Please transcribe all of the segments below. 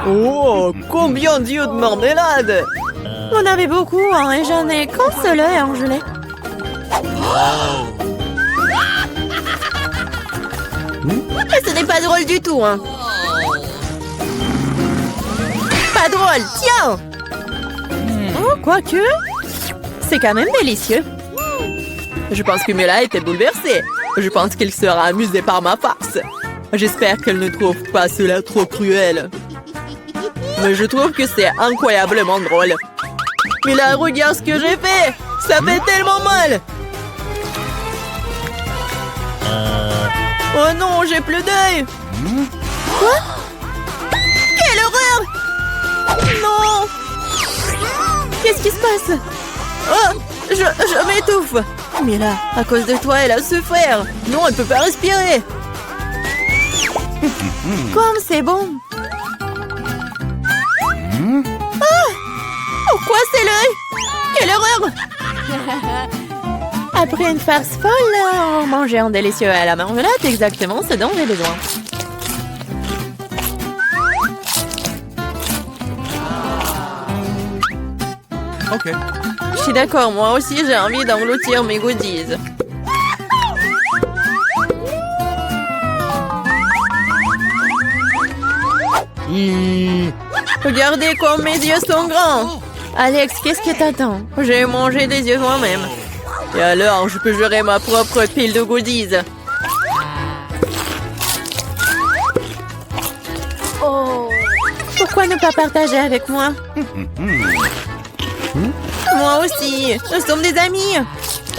Oh, combien d'yeux de marmelade! Vous en avez beaucoup, hein, et j'en ai qu'un seul œil en gelée. Ce n'est pas drôle du tout, hein. Pas drôle, tiens! Oh, quoique, c'est quand même délicieux. Je pense que Mila était bouleversée. Je pense qu'elle sera amusée par ma farce. J'espère qu'elle ne trouve pas cela trop cruel. Mais je trouve que c'est incroyablement drôle. Mila, regarde ce que j'ai fait! Ça fait tellement mal! Oh non, j'ai plus d'œil! Quoi? Quelle horreur! Non! Qu'est-ce qui se passe? Oh! Je m'étouffe! Mila, à cause de toi, elle a souffert. Non, elle peut pas respirer! Comme c'est bon! Ah! Pourquoi c'est l'œil? Quelle horreur! Après une farce folle, on mangeait un délicieux à la marmelade, exactement ce dont j'ai besoin. Ok. Je suis d'accord, moi aussi j'ai envie d'engloutir mes goodies. Regardez comme mes yeux sont grands. Alex, qu'est-ce que t'attends? J'ai mangé des yeux moi-même. Et alors, je peux gérer ma propre pile de goodies. Oh. Pourquoi ne pas partager avec moi? Moi aussi, nous sommes des amis.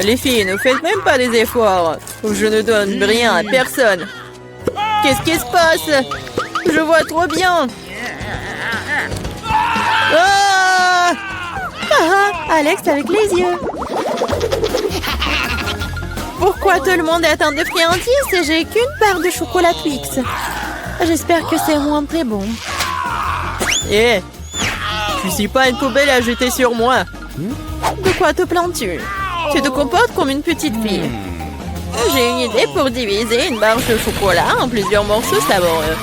Les filles, ne faites même pas des efforts. Je ne donne rien à personne. Qu'est-ce qui se passe? Je vois trop bien. Ah! Ah, Alex avec les yeux. Pourquoi tout le monde est atteint de friandises et j'ai qu'une part de chocolat Twix? J'espère que c'est moins très bon. Eh, tu suis pas une poubelle à jeter sur moi. De quoi te plains-tu? Tu te comportes comme une petite fille. J'ai une idée pour diviser une barre de chocolat en plusieurs morceaux savoureux.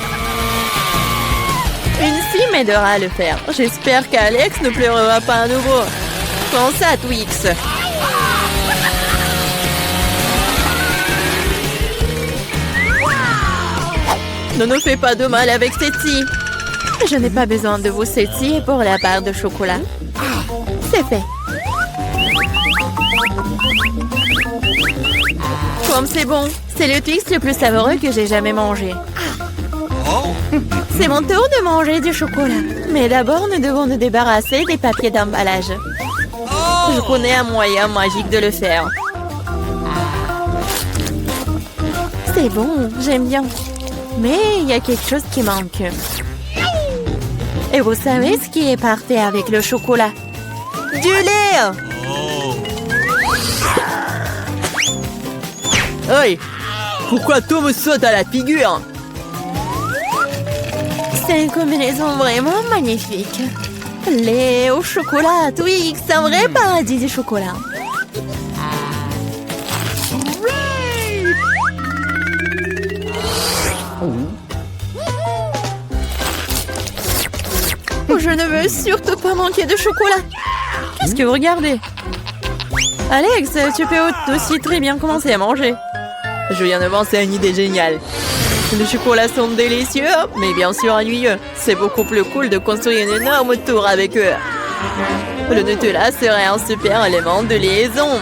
Une fille m'aidera à le faire. J'espère qu'Alex ne pleurera pas à nouveau. Prends ça, Twix. Ne nous fais pas de mal avec cette scie. Je n'ai pas besoin de vos ceci pour la barre de chocolat. C'est fait. Comme c'est bon. C'est le Twix le plus savoureux que j'ai jamais mangé. C'est mon tour de manger du chocolat. Mais d'abord, nous devons nous débarrasser des papiers d'emballage. Je connais un moyen magique de le faire. C'est bon, j'aime bien. Mais il y a quelque chose qui manque. Et vous savez ce qui est parfait avec le chocolat? Du lait! Hey! Pourquoi tout me saute à la figure? C'est une combinaison vraiment magnifique. Lait au chocolat, Twix, un vrai paradis du chocolat. Je ne veux surtout pas manquer de chocolat. Qu'est-ce que vous regardez? Alex, tu peux aussi très bien commencer à manger. Je viens de penser à une idée géniale. Les chocolats sont délicieux, mais bien sûr ennuyeux. C'est beaucoup plus cool de construire une énorme tour avec eux. Le Nutella serait un super élément de liaison.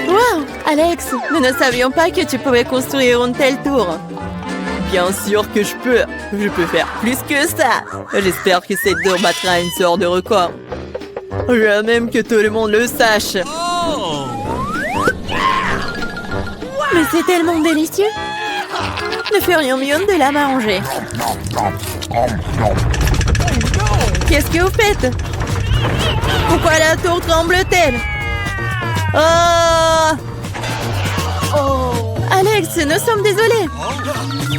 Wow, Alex, nous ne savions pas que tu pouvais construire une telle tour. Bien sûr que je peux. Je peux faire plus que ça. J'espère que cette tour battra une sorte de record. Je veux même que tout le monde le sache. Mais c'est tellement délicieux. Nous ferions mieux de la manger. Qu'est-ce que vous faites? Pourquoi la tour tremble-t-elle? Oh! Alex, nous sommes désolés.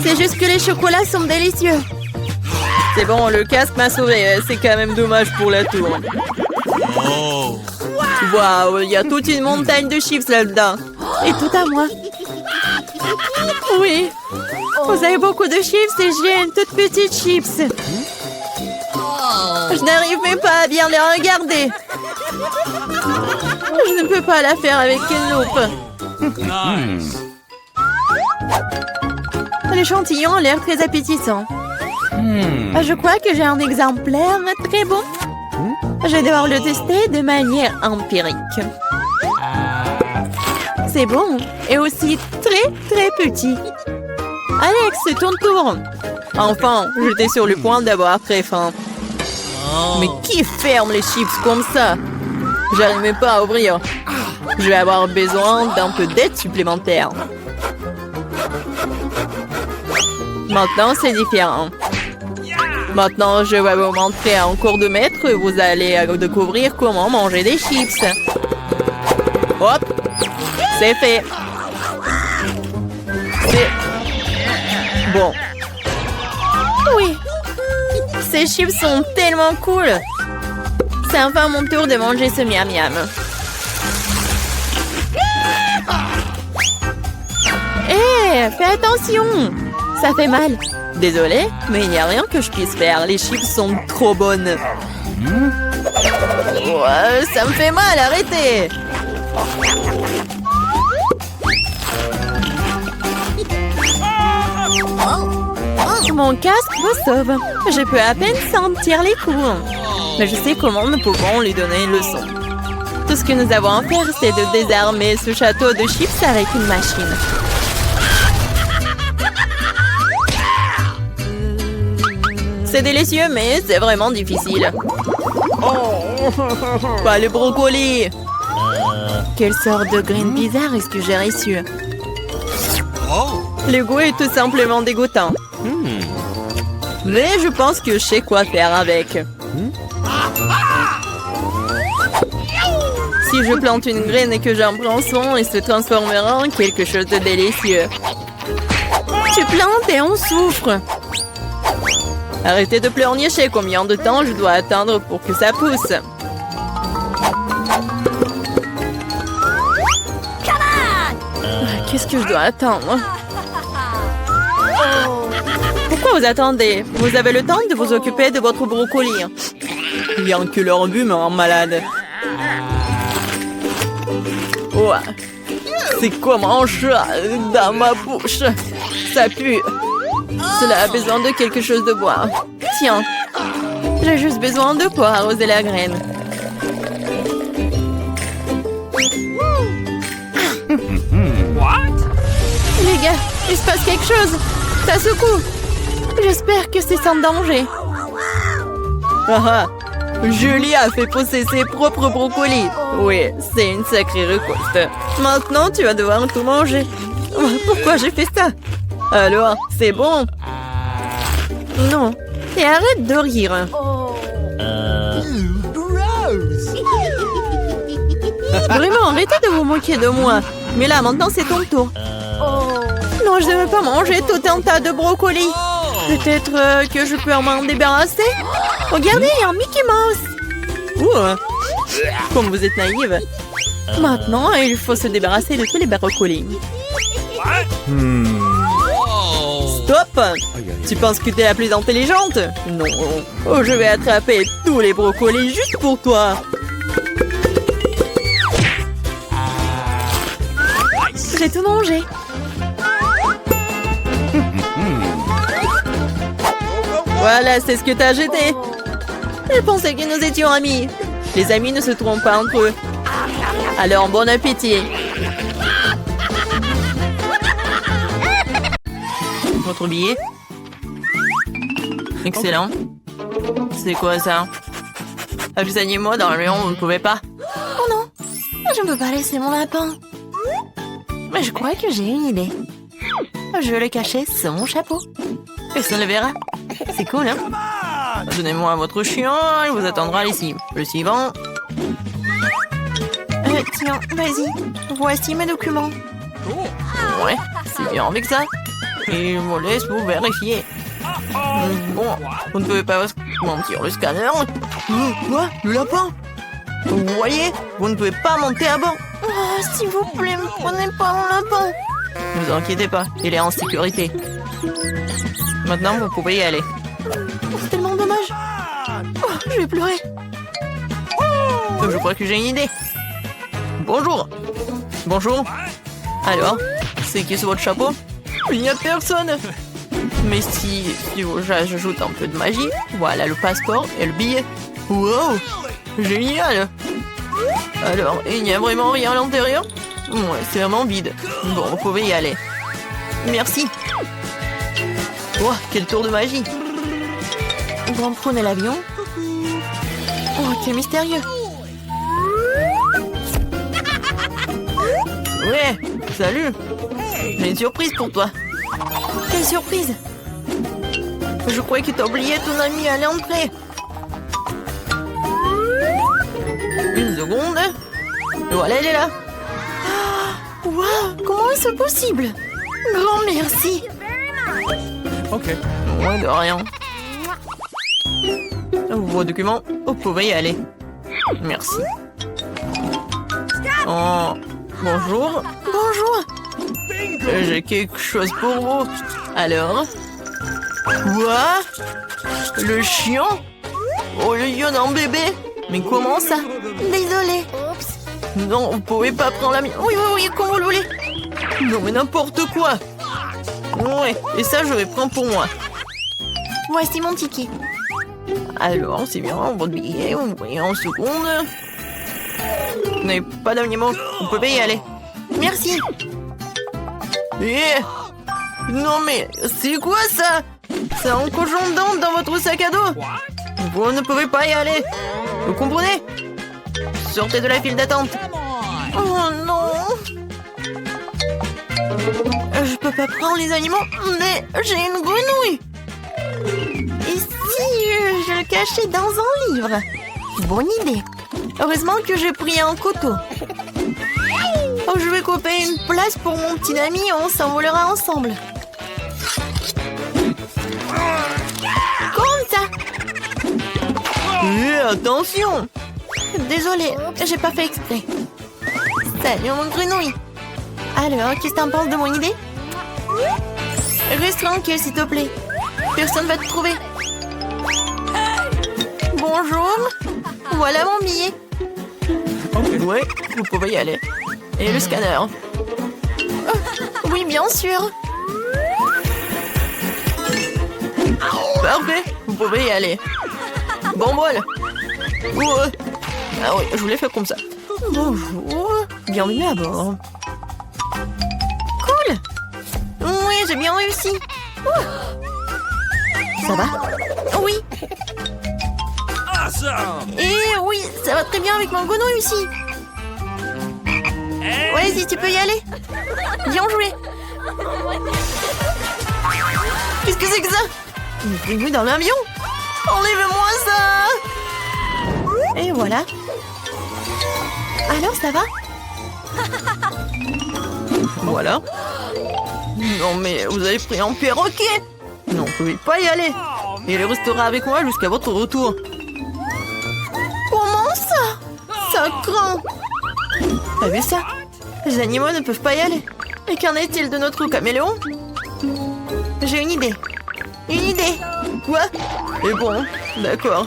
C'est juste que les chocolats sont délicieux. C'est bon, le casque m'a sauvé. C'est quand même dommage pour la tour. Waouh, il y a toute une montagne de chips là-dedans. Et tout à moi. Oui. Vous avez beaucoup de chips et j'ai une toute petite chips. Je n'arrive même pas à bien les regarder. Je ne peux pas la faire avec une loupe. L'échantillon a l'air très appétissant. Je crois que j'ai un exemplaire très bon. Je vais devoir le tester de manière empirique. C'est bon et aussi très petit. Alex, c'est ton tour. Enfin, j'étais sur le point d'avoir très faim. Mais qui ferme les chips comme ça? J'arrive même pas à ouvrir. Je vais avoir besoin d'un peu d'aide supplémentaire. Maintenant, c'est différent. Maintenant, je vais vous montrer en cours de maître. Vous allez découvrir comment manger des chips. Hop! C'est fait. C'est... bon. Oui. Ces chips sont tellement cool. C'est enfin mon tour de manger ce miam miam. Hé, fais attention. Ça fait mal. Désolée, mais il n'y a rien que je puisse faire. Les chips sont trop bonnes. Ouais, ça me fait mal, arrêtez. Mon casque me sauve. Je peux à peine sentir les coups. Mais je sais comment nous pouvons lui donner une leçon. Tout ce que nous avons à faire, c'est de désarmer ce château de chips avec une machine. C'est délicieux, mais c'est vraiment difficile. Pas le brocoli. Quelle sorte de graine bizarre est-ce que j'ai reçu? Le goût est tout simplement dégoûtant. Mais je pense que je sais quoi faire avec. Si je plante une graine et que j'en prends soin, elle se transformera en quelque chose de délicieux. Tu plantes et on souffre. Arrêtez de pleurnicher, combien de temps je dois attendre pour que ça pousse? Qu'est-ce que je dois attendre? Pourquoi vous attendez? Vous avez le temps de vous occuper de votre brocoli. Bien que leur vue me rend malade. Ouais. C'est comme un chat dans ma bouche. Ça pue. Cela a besoin de quelque chose de boire. Tiens. J'ai juste besoin de pour arroser la graine. Les gars, il se passe quelque chose. Ça secoue. J'espère que c'est sans danger. Ah, Julie a fait pousser ses propres brocolis. Oui, c'est une sacrée récolte. Maintenant, tu vas devoir tout manger. Pourquoi j'ai fait ça? Alors, c'est bon? Non. Et arrête de rire. Vraiment, arrêtez de vous moquer de moi. Mais là, maintenant, c'est ton tour. Non, je ne veux pas manger tout un tas de brocolis. Peut-être que je peux m'en débarrasser? Regardez, il y a un Mickey Mouse. Comme vous êtes naïve. Maintenant, il faut se débarrasser de tous les brocolis. Stop! Tu penses que t'es la plus intelligente? Non. Oh, je vais attraper tous les brocolis juste pour toi. J'ai tout mangé. Voilà, c'est ce que t'as jeté. Je pensais que nous étions amis. Les amis ne se trompent pas entre eux. Alors, bon appétit. Votre billet? Excellent. C'est quoi ça? Accompagnez-moi dans le lion, vous ne pouvez pas? Oh non, je ne peux pas laisser mon lapin. Mais je crois que j'ai une idée. Je vais le cacher sous mon chapeau. Personne ne le verra. C'est cool, hein? Donnez-moi votre chien, il vous attendra ici. Le suivant. Tiens, vas-y. Voici mes documents. Ouais, c'est bien avec ça. Et je vous laisse vous vérifier. Bon, vous ne pouvez pas mentir le scanner. Quoi? Le lapin? Vous voyez, vous ne pouvez pas monter à bord. Oh, s'il vous plaît, ne prenez pas mon lapin. Ne vous inquiétez pas, il est en sécurité. Maintenant, vous pouvez y aller. C'est tellement dommage. Oh, je vais pleurer. Je crois que j'ai une idée. Bonjour. Bonjour. Alors, c'est qui sur votre chapeau? Il n'y a personne. Mais si j'ajoute un peu de magie, voilà le passeport et le billet. Wow, génial. Alors, il n'y a vraiment rien à l'intérieur? Ouais, c'est vraiment vide. Bon, vous pouvez y aller. Merci. Oh, quel tour de magie. Bon, prenez l'avion. Oh, quel mystérieux. Ouais, salut. J'ai une surprise pour toi. Quelle surprise. Je croyais que t'as oublié ton ami à l'entrée. Une seconde. Et voilà, elle est là. Waouh, comment est-ce possible? Grand merci. Ok. Ouais, de rien. Vos documents, vous pouvez y aller. Merci. Oh, bonjour. Bonjour. J'ai quelque chose pour vous. Alors? Quoi? Le chien? Oh, le lion d'un bébé? Mais comment ça? Désolée. Non, vous pouvez pas prendre la mienne. Oui, comme vous le voulez. Non, mais n'importe quoi. Ouais, et ça, je vais prendre pour moi. Voici mon ticket. Alors, c'est bien, votre billet, vous voyez en seconde. Vous n'avez pas d'animaux, vous pouvez y aller. Merci. Non mais, c'est quoi ça? C'est un cochon d'Inde dans votre sac à dos. Vous ne pouvez pas y aller. Vous comprenez? Sortez de la file d'attente. Oh non. Je peux pas prendre les animaux, mais j'ai une grenouille. Et si je le cachais dans un livre? Bonne idée. Heureusement que j'ai pris un couteau. Oh, je vais couper une place pour mon petit ami, on s'envolera ensemble. Comme ça. Attention. Désolée, j'ai pas fait exprès. Salut mon grenouille. Alors, qu'est-ce que t'en penses de mon idée? Reste tranquille, s'il te plaît. Personne va te trouver. Bonjour. Voilà mon billet. Ouais, vous pouvez y aller. Et le scanner. Oui, bien sûr. Parfait, vous pouvez y aller. Bon bol. Ouais. Ah oui, je voulais faire comme ça. Bonjour. Bienvenue à bord. Cool. Oui, j'ai bien réussi. Ça va? Oui. Et oui, ça va très bien avec mon grenouille aussi. Vas-y, tu peux y aller. Bien joué. Qu'est-ce que c'est que ça? Une grenouille dans l'avion? Enlève-moi ça. Et voilà. Alors, ça va? Voilà. Non mais, vous avez pris un perroquet. Non, vous pouvez pas y aller. Il restera avec moi jusqu'à votre retour. Comment ça? Ça craint. T'as vu ça? Les animaux ne peuvent pas y aller. Et qu'en est-il de notre caméléon? J'ai une idée. Une idée. Quoi? Et bon, d'accord.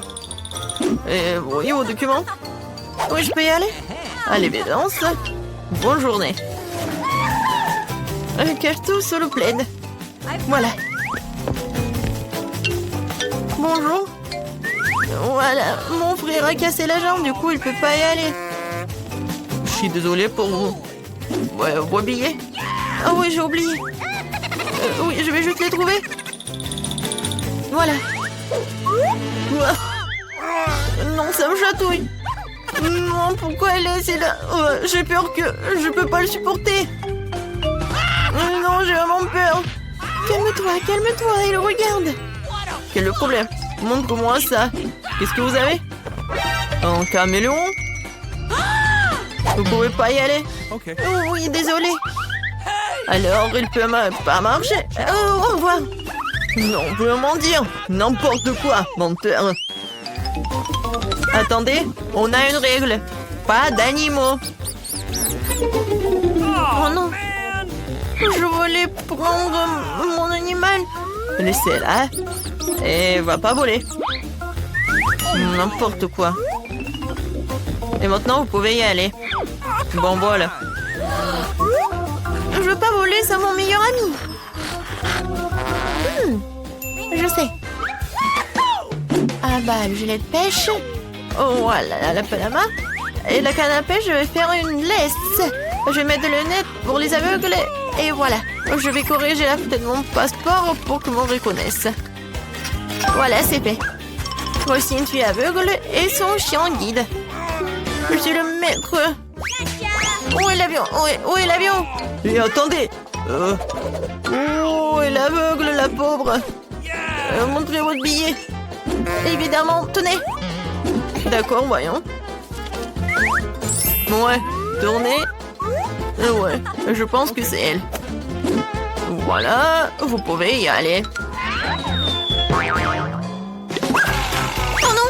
Et vous voyez vos documents? Oui, je peux y aller? À l'évidence. Bonne journée. Cache tout sous le plaid. Voilà. Bonjour. Voilà, mon frère a cassé la jambe, du coup il peut pas y aller. Je suis désolée pour vous. Ouais, vos billets? Ah oui, j'ai oublié. Oui, je vais juste les trouver. Voilà. Non, ça me chatouille. Non, pourquoi elle est laissée là? J'ai peur que je peux pas le supporter. Non, j'ai vraiment peur. Calme-toi, calme-toi, il regarde. Quel est le problème? Montre-moi ça. Qu'est-ce que vous avez? Un caméléon? Vous pouvez pas y aller? Oh, oui, désolé. Alors, il peut pas marcher. Au revoir. Non, vous pouvez m'en dire. N'importe quoi, menteur. Attendez, on a une règle. Pas d'animaux. Oh non. Je voulais prendre mon animal. Laissez-la. Et va pas voler. N'importe quoi. Et maintenant, vous pouvez y aller. Bon, voilà. Je veux pas voler, c'est mon meilleur ami. Je sais. Ah bah, le gilet de pêche. Oh, voilà, la palama. Et la canne à pêche, je vais faire une laisse. Je vais mettre le net pour les aveugles. Et voilà. Je vais corriger la photo de mon passeport pour que l'on reconnaisse. Voilà, c'est fait. Voici une fille aveugle et son chien guide. Je suis le maître. Où est l'avion? Où est l'avion? Et attendez. Où est l'aveugle, la pauvre? Montrez votre billet. Évidemment, tenez. D'accord, voyons. Ouais, tournez. Ouais, je pense que c'est elle. Voilà, vous pouvez y aller. Oh non!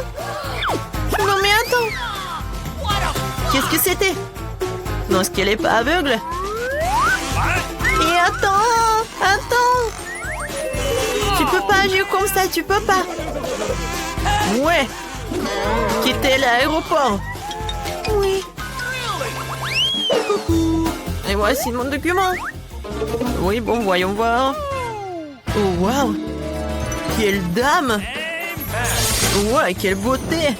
Non mais attends! Qu'est-ce que c'était? Non, est-ce qu'elle est pas aveugle? Et attends! Tu peux pas agir comme ça, tu peux pas. Ouais. Quitter l'aéroport. Oui. Et voici mon document. Oui, bon, voyons voir. Oh, waouh. Quelle dame. Ouais, quelle beauté.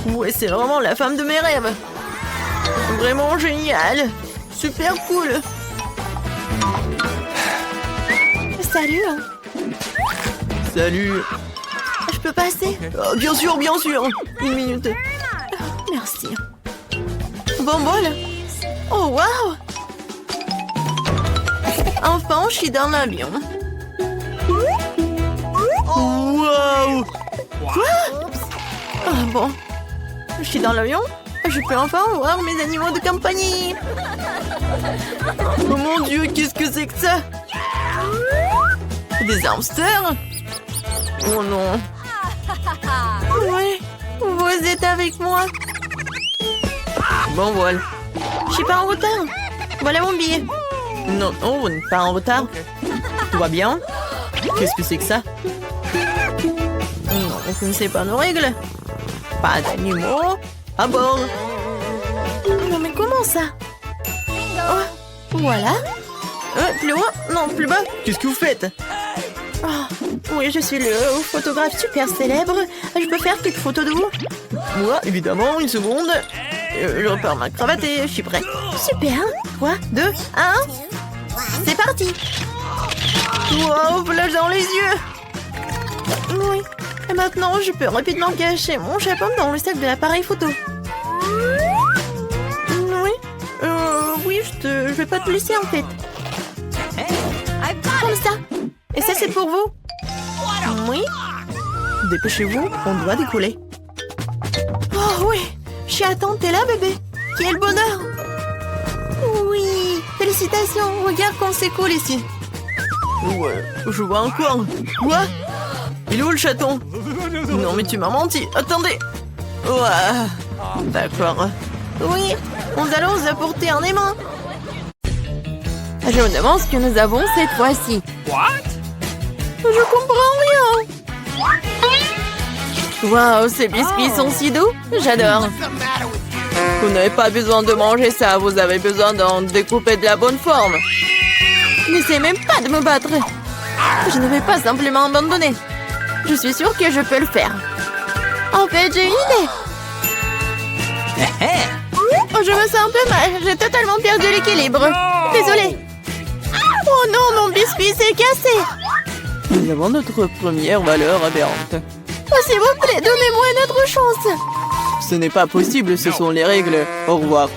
Ouais, c'est vraiment la femme de mes rêves. Vraiment génial. Super cool. Salut. Salut. Je peux passer? Bien sûr, bien sûr. Une minute. Merci. Bon bol. Oh, waouh. Enfin, je suis dans l'avion. Waouh. Quoi? Ah bon. Je suis dans l'avion. Je peux enfin voir mes animaux de compagnie. Oh mon Dieu, qu'est-ce que c'est que ça? Des hamsters? Oh non. Oui, vous êtes avec moi. Bon, voilà. Je suis pas en retard. Voilà mon billet. Non, non, vous n'êtes pas en retard. Tout va bien? Qu'est-ce que c'est que ça? Non, vous ne connaissez pas nos règles. Pas d'animaux à bord. Non, mais comment ça? Oh, voilà. Plus haut? Non, plus bas. Qu'est-ce que vous faites? Oh, oui, je suis le photographe super célèbre. Je peux faire quelques photos de vous? Moi, évidemment, une seconde. Je repars ma cravate et je suis prêt. Super. 3, 2, 1. C'est parti. Wow, flash dans les yeux. Oui. Et maintenant, je peux rapidement cacher mon chapeau dans le sac de l'appareil photo. Oui. Oui, je vais pas te laisser en fait. Comme ça. Et ça, c'est pour vous. Oui. Dépêchez-vous, on doit décoller. Oh oui. Je suis à attendre, t'es là, bébé? Quel bonheur! Oui! Félicitations! Regarde comme c'est cool ici! Ouais, je vois encore! Quoi? Il est où le chaton? Non, mais tu m'as menti! Attendez! Ouais! D'accord. Oui! Nous allons vous apporter un aimant! Je me demande ce que nous avons cette fois-ci. Je comprends rien! Waouh, ces biscuits sont si doux! J'adore! Vous n'avez pas besoin de manger ça, vous avez besoin d'en découper de la bonne forme. N'essayez même pas de me battre. Je ne vais pas simplement abandonner. Je suis sûre que je peux le faire. En fait, j'ai une idée. Oh, je me sens un peu mal, j'ai totalement perdu l'équilibre. Désolée. Oh non, mon biscuit s'est cassé. Nous avons notre première valeur aberrante. Oh, s'il vous plaît, donnez-moi une autre chance. Ce n'est pas possible, ce sont les règles. Au revoir.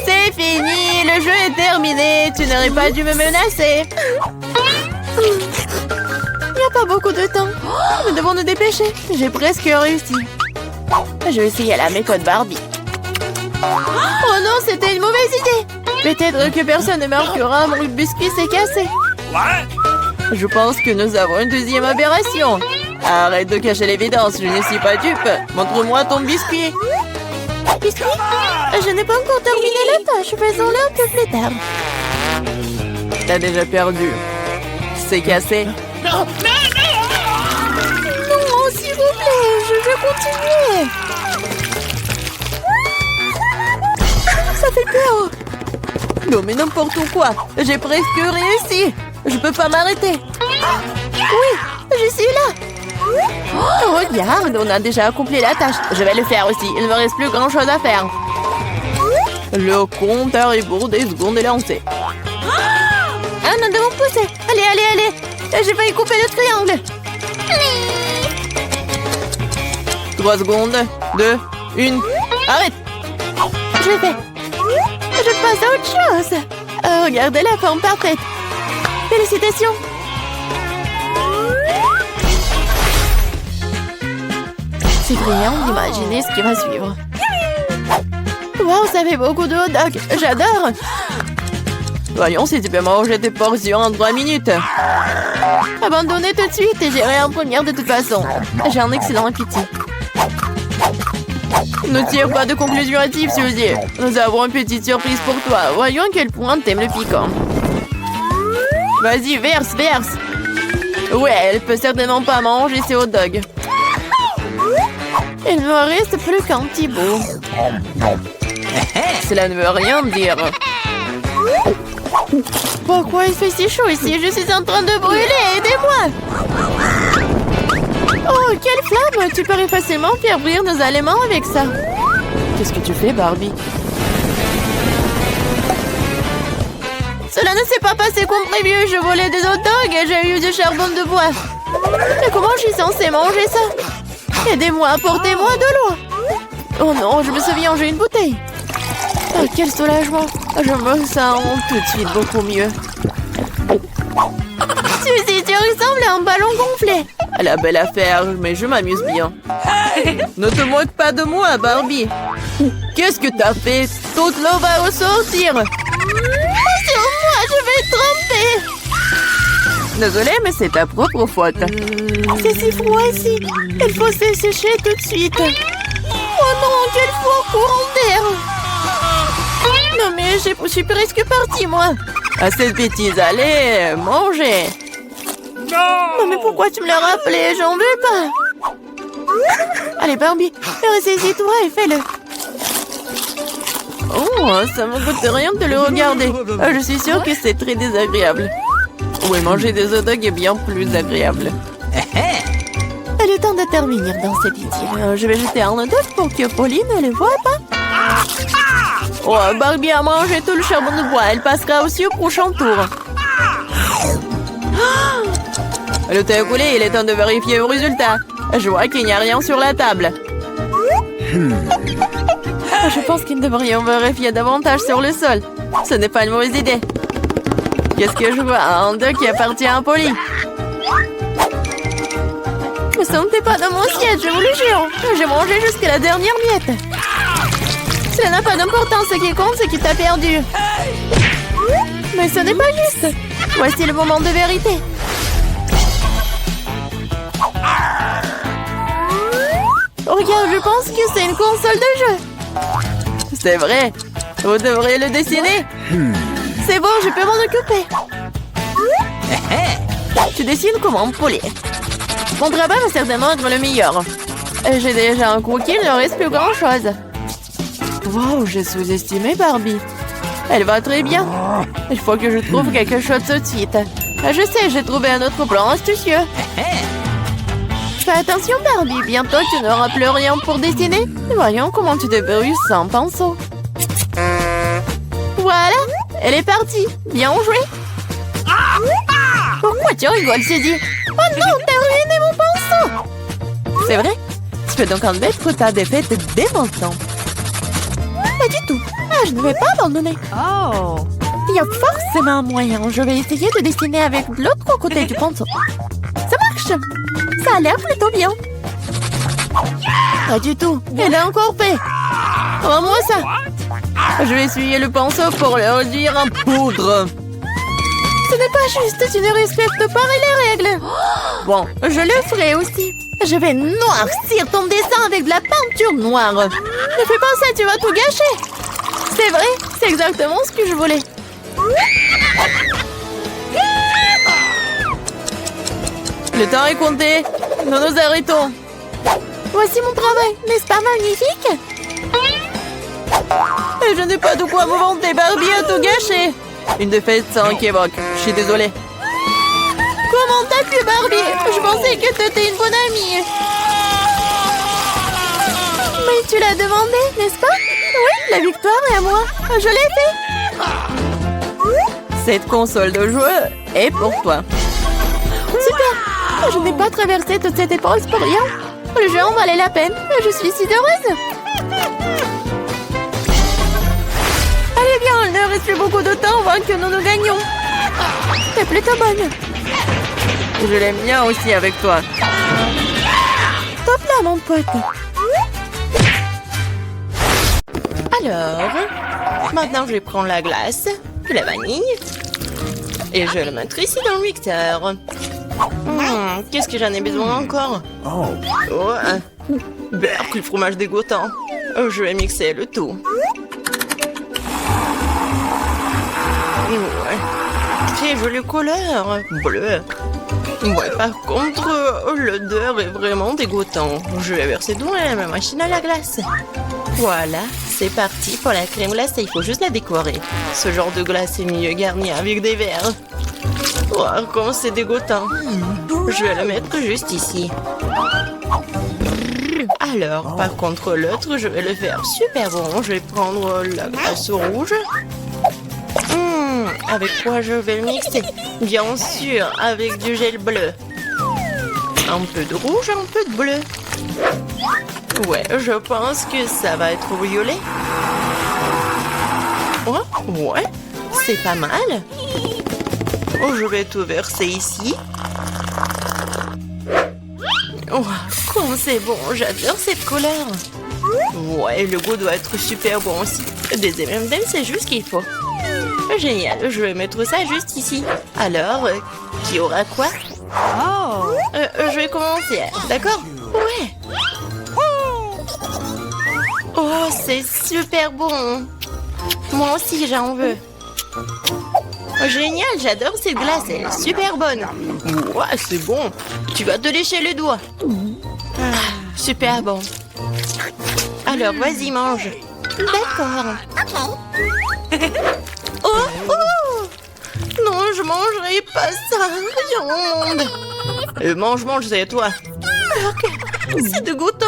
C'est fini, le jeu est terminé. Tu n'aurais pas dû me menacer. Il n'y a pas beaucoup de temps. Nous devons nous dépêcher. J'ai presque réussi. Je vais essayer la méthode Barbie. Oh non, c'était une mauvaise idée. Peut-être que personne ne marquera, mon biscuit s'est cassé. Je pense que nous avons une deuxième aberration. Arrête de cacher l'évidence, je ne suis pas dupe. Montre-moi ton biscuit. Biscuit? Je n'ai pas encore terminé la tâche. Faisons-le un peu plus tard. T'as déjà perdu. C'est cassé. Non, s'il vous plaît, je vais continuer. Ça fait peur. Non mais n'importe quoi. J'ai presque réussi. Je peux pas m'arrêter. Oui, je suis là. Oh, regarde, on a déjà accompli la tâche. Je vais le faire aussi. Il ne me reste plus grand chose à faire. Le compte à rebours des secondes est lancé. Ah, nous devons pousser. Allez, allez, allez. Je vais y couper le triangle. 3 secondes. 2, 1. Arrête. Je l'ai fait. Je passe à autre chose. Oh, regardez la forme parfaite. Félicitations. C'est brillant d'imaginer ce qui va suivre. Wow, ça fait beaucoup de hot dog. J'adore. Voyons si tu peux manger tes portions en 3 minutes. Abandonnez tout de suite et j'irai en première de toute façon. J'ai un excellent appétit. Ne tire pas de conclusion hâtive, Suzy. Nous avons une petite surprise pour toi. Voyons à quel point t'aimes le piquant. Vas-y, verse, verse. Ouais, elle peut certainement pas manger ses hot dogs. Il ne me reste plus qu'un petit bout. Cela ne veut rien dire. Pourquoi il fait si chaud ici? Je suis en train de brûler. Aidez-moi. Oh, quelle flamme! Tu pourrais facilement faire briller nos aliments avec ça. Qu'est-ce que tu fais, Barbie? Cela ne s'est pas passé comme prévu. Je volais des hot dogs et j'ai eu du charbon de bois. Mais comment je suis censée manger ça? Aidez-moi, apportez-moi de l'eau. Oh non, je me souviens, j'ai une bouteille. Oh, quel soulagement. Je me sens tout de suite beaucoup mieux. Suzy, tu ressembles à un ballon gonflé. La belle affaire, mais je m'amuse bien. Ne te moque pas de moi, Barbie. Qu'est-ce que t'as fait? Toute l'eau va ressortir. Sur moi, je vais tremper. Désolée, mais c'est ta propre faute. C'est si froid ici. Il faut se sécher tout de suite. Oh non, quel fort courant d'air. Non mais je suis presque partie, moi. Assez de bêtises, allez, mangez. Non mais pourquoi tu me l'as rappelé? J'en veux pas. Allez Barbie, ressaisis-toi et fais-le. Oh, ça me coûte rien de le regarder. Je suis sûre que c'est très désagréable. Oui, manger des hot dogs est bien plus agréable. Il est temps de terminer dans cette idylle. Je vais jeter un hot dog pour que Pauline ne le voie pas. Oh, Barbie a mangé tout le charbon de bois. Elle passera aussi au prochain tour. Le temps est écoulé, il est temps de vérifier le résultat. Je vois qu'il n'y a rien sur la table. Je pense qu'il devrions vérifier davantage sur le sol. Ce n'est pas une mauvaise idée. Qu'est-ce que je vois? Un œuf qui appartient à Polly. Ne sentez pas dans mon assiette, je vous le jure. J'ai mangé jusqu'à la dernière miette. Cela n'a pas d'importance, ce qui compte, c'est qu'il t'a perdu. Mais ce n'est pas juste. Voici le moment de vérité. Regarde, je pense que c'est une console de jeu. C'est vrai. Vous devriez le dessiner. C'est bon, je peux m'en occuper. Tu dessines comment, Polly? Mon travail va certainement être le meilleur. J'ai déjà un croquis, il ne reste plus grand-chose. Wow, j'ai sous-estimé Barbie. Elle va très bien. Il faut que je trouve quelque chose tout de suite. Je sais, j'ai trouvé un autre plan astucieux. Fais attention, Barbie. Bientôt, tu n'auras plus rien pour dessiner. Voyons comment tu débrouilles sans pinceau. Voilà, elle est partie. Bien joué. Pourquoi tu rigoles, Suzy? Oh non, t'as ruiné mon pinceau. C'est vrai? Tu peux donc admettre ta défaite dès maintenant. Pas du tout. Ah, je ne vais pas abandonner. Oh! Il y a forcément un moyen. Je vais essayer de dessiner avec l'autre côté du pinceau. Ça marche. Ça a l'air plutôt bien. Pas du tout. Elle est encore fait. Rends-moi ça. Je vais essuyer le pinceau pour le réduire en poudre. Ce n'est pas juste, tu ne respectes pas les règles. Bon, je le ferai aussi. Je vais noircir ton dessin avec de la peinture noire. Ne fais pas ça, tu vas tout gâcher. C'est vrai, c'est exactement ce que je voulais. Le temps est compté. Nous nous arrêtons. Voici mon travail, n'est-ce pas magnifique? Et je n'ai pas de quoi me vanter, Barbie a tout gâché. Une défaite sans équivoque. Je suis désolée. Comment t'as pu, Barbie? Je pensais que t'étais une bonne amie. Mais tu l'as demandé, n'est-ce pas? Oui, la victoire est à moi. Je l'ai fait. Cette console de jeu est pour toi. Super. Je n'ai pas traversé toute cette épreuve pour rien. Le jeu en valait la peine. Je suis si heureuse. Allez bien, il ne reste plus beaucoup de temps avant que nous gagnions. T'es plutôt bonne. Je l'aime bien aussi avec toi. Top là, mon pote. Alors, maintenant je vais prendre la glace, la vanille, et je le mettrai ici dans le mixeur. Qu'est-ce que j'en ai besoin encore? Beurre, le fromage dégoûtant. Je vais mixer le tout. Ouais. Très joli couleur, bleu. Ouais, par contre, l'odeur est vraiment dégoûtant. Je vais verser dans ma machine à la glace. Voilà, c'est parti pour la crème glacée. Il faut juste la décorer. Ce genre de glace est mieux garni avec des verres. Oh, comment c'est dégoûtant. Je vais le mettre juste ici. Alors, par contre, l'autre, je vais le faire super bon. Je vais prendre la glace rouge. Avec quoi je vais le mixer? Bien sûr, avec du gel bleu. Un peu de rouge, un peu de bleu. Ouais, je pense que ça va être violet. Oh, ouais, c'est pas mal. Oh, je vais tout verser ici. Oh, comme c'est bon, j'adore cette couleur. Ouais, le goût doit être super bon aussi. Des M&M's, c'est juste ce qu'il faut. Génial, je vais mettre ça juste ici. Alors, qui aura quoi? Je vais commencer, d'accord? Ouais. Oh, c'est super bon. Moi aussi, j'en veux. Génial, j'adore cette glace, elle est super bonne. Ouais, c'est bon. Tu vas te lécher les doigts. Super bon. Alors, vas-y, mange. D'accord. Oh, oh! Non, je mangerai pas ça. Rien au monde. Mange, c'est à toi. C'est dégoûtant.